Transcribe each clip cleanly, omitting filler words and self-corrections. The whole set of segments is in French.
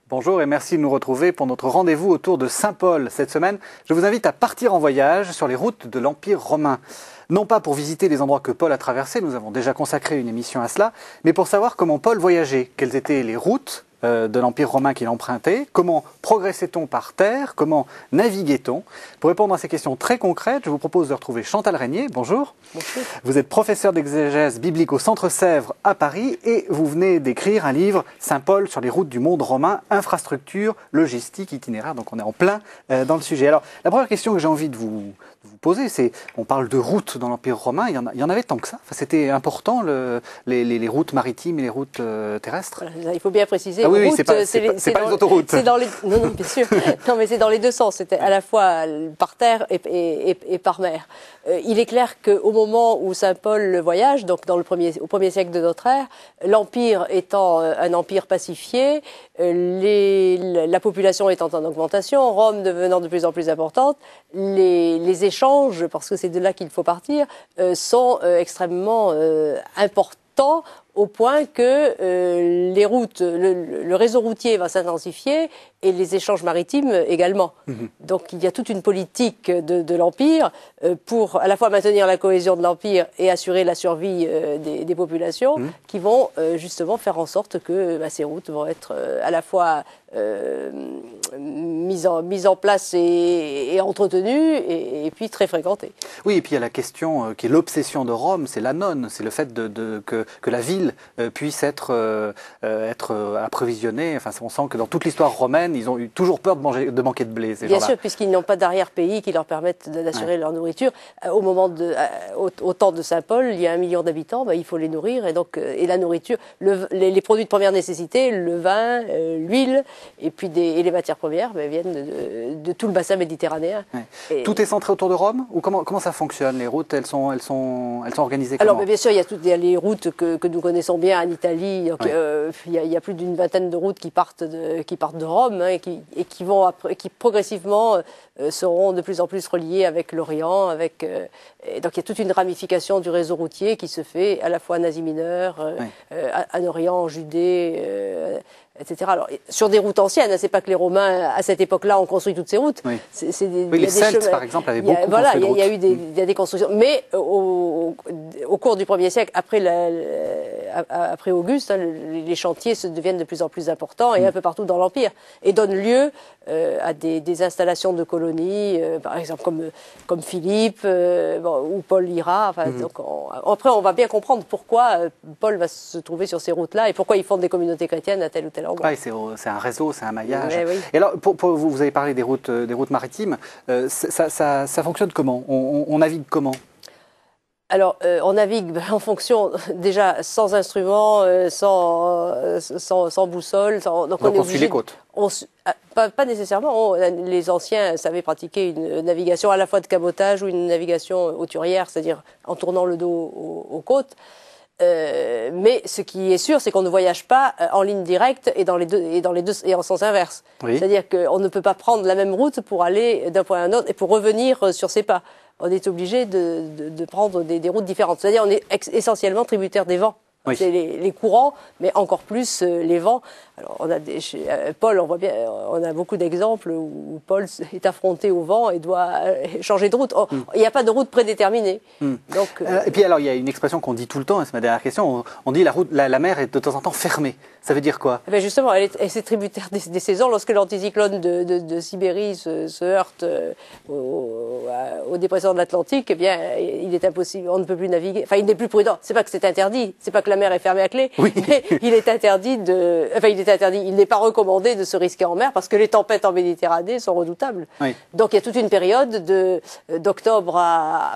Bonjour et merci de nous retrouver pour notre rendez-vous autour de Saint-Paul. Cette semaine, je vous invite à partir en voyage sur les routes de l'Empire romain. Non pas pour visiter les endroits que Paul a traversés, nous avons déjà consacré une émission à cela, mais pour savoir comment Paul voyageait, quelles étaient les routes de l'Empire romain qu'il empruntait, comment progressait-on par terre, comment naviguait-on. Pour répondre à ces questions très concrètes, je vous propose de retrouver Chantal Régnier. Bonjour. Bonjour. Vous êtes professeur d'exégèse biblique au Centre Sèvres à Paris et vous venez d'écrire un livre, Saint-Paul sur les routes du monde romain, infrastructure, logistique, itinéraire. Donc on est en plein dans le sujet. Alors la première question que j'ai envie de vous poser, c'est, on parle de routes dans l'Empire romain, il y en avait tant que ça. Enfin, c'était important les routes maritimes et les routes terrestres. Voilà, il faut bien préciser. Ah oui, route, c'est pas les autoroutes. Non, bien sûr. Non, mais c'est dans les deux sens. C'était à la fois par terre et par mer. Il est clair qu'au moment où Saint Paul voyage, donc au premier siècle de notre ère, l'empire étant un empire pacifié, la population étant en augmentation, Rome devenant de plus en plus importante, les échanges, parce que c'est de là qu'il faut partir, sont extrêmement importants, au point que les routes, le réseau routier va s'intensifier et les échanges maritimes également. Donc il y a toute une politique de l'Empire pour à la fois maintenir la cohésion de l'Empire et assurer la survie des populations qui vont justement faire en sorte que ces routes vont être à la fois mises en place et entretenues et puis très fréquentées. Oui, et puis il y a la question qui est l'obsession de Rome, c'est l'annone, c'est le fait que la ville puisse être approvisionnée. Enfin, on sent que dans toute l'histoire romaine, ils ont eu toujours peur de manquer de blé. Bien sûr, puisqu'ils n'ont pas d'arrière-pays qui leur permettent d'assurer leur nourriture. Au temps de Saint-Paul, il y a 1 million d'habitants, il faut les nourrir. Et donc, la nourriture, les produits de première nécessité, le vin, l'huile, et puis les matières premières viennent de tout le bassin méditerranéen. Ouais. Tout est centré autour de Rome? Ou comment ça fonctionne? Les routes, elles sont organisées comment? Alors, bien sûr, il y a les routes que nous connaissons bien en Italie. Donc, il y a plus d'une vingtaine de routes qui partent de Rome et qui progressivement seront de plus en plus reliées avec l'Orient. Donc il y a toute une ramification du réseau routier qui se fait à la fois en Asie mineure, en Orient, en Judée, etc. Alors, sur des routes anciennes, c'est pas que les Romains à cette époque-là ont construit toutes ces routes. Oui, les Celtes par exemple avaient beaucoup construit de routes. Il y a des constructions, mais au cours du 1er siècle, après Auguste, les chantiers deviennent de plus en plus importants et un peu partout dans l'Empire et donnent lieu à des installations de colonies, par exemple comme Philippe ou Paul ira. Donc après, on va bien comprendre pourquoi Paul va se trouver sur ces routes-là et pourquoi ils fondent des communautés chrétiennes à tel ou tel endroit. Oui, c'est un réseau, c'est un maillage. Oui. Et alors, vous avez parlé des routes maritimes. Ça fonctionne comment? On navigue comment? Alors, on navigue en fonction, déjà, sans instruments, sans boussole. Donc on suit les côtes? Pas nécessairement. Les anciens savaient pratiquer une navigation à la fois de cabotage ou une navigation hauturière, c'est-à-dire en tournant le dos aux côtes. Mais ce qui est sûr, c'est qu'on ne voyage pas en ligne directe et et en sens inverse. Oui. C'est-à-dire qu'on ne peut pas prendre la même route pour aller d'un point à un autre et pour revenir sur ses pas. On est obligé de prendre des routes différentes. C'est-à-dire on est essentiellement tributaire des vents. Oui. C'est les courants, mais encore plus les vents. Alors, chez Paul, on voit bien, on a beaucoup d'exemples où Paul est affronté au vent et doit changer de route. Il n'y a pas de route prédéterminée. Donc, et puis alors, il y a une expression qu'on dit tout le temps, et c'est ma dernière question, on dit la mer est de temps en temps fermée. Ça veut dire quoi? Justement, elle est tributaire des saisons. Lorsque l'anticyclone de Sibérie se heurte aux dépressions de l'Atlantique, il est impossible, on ne peut plus naviguer. Enfin, il n'est plus prudent. C'est pas que c'est interdit, c'est pas que la mer est fermée à clé, mais il n'est pas recommandé de se risquer en mer parce que les tempêtes en Méditerranée sont redoutables. Oui. Donc il y a toute une période d'octobre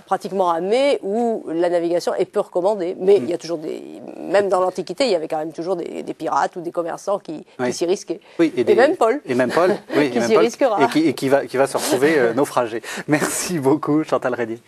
pratiquement à mai où la navigation est peu recommandée. Mais il y a toujours même dans l'Antiquité, il y avait quand même toujours des pirates ou des commerçants qui s'y risquaient. Oui, et même Paul. Et même Paul, qui s'y risquera. Et qui va se retrouver naufragé. Merci beaucoup, Chantal Régnier.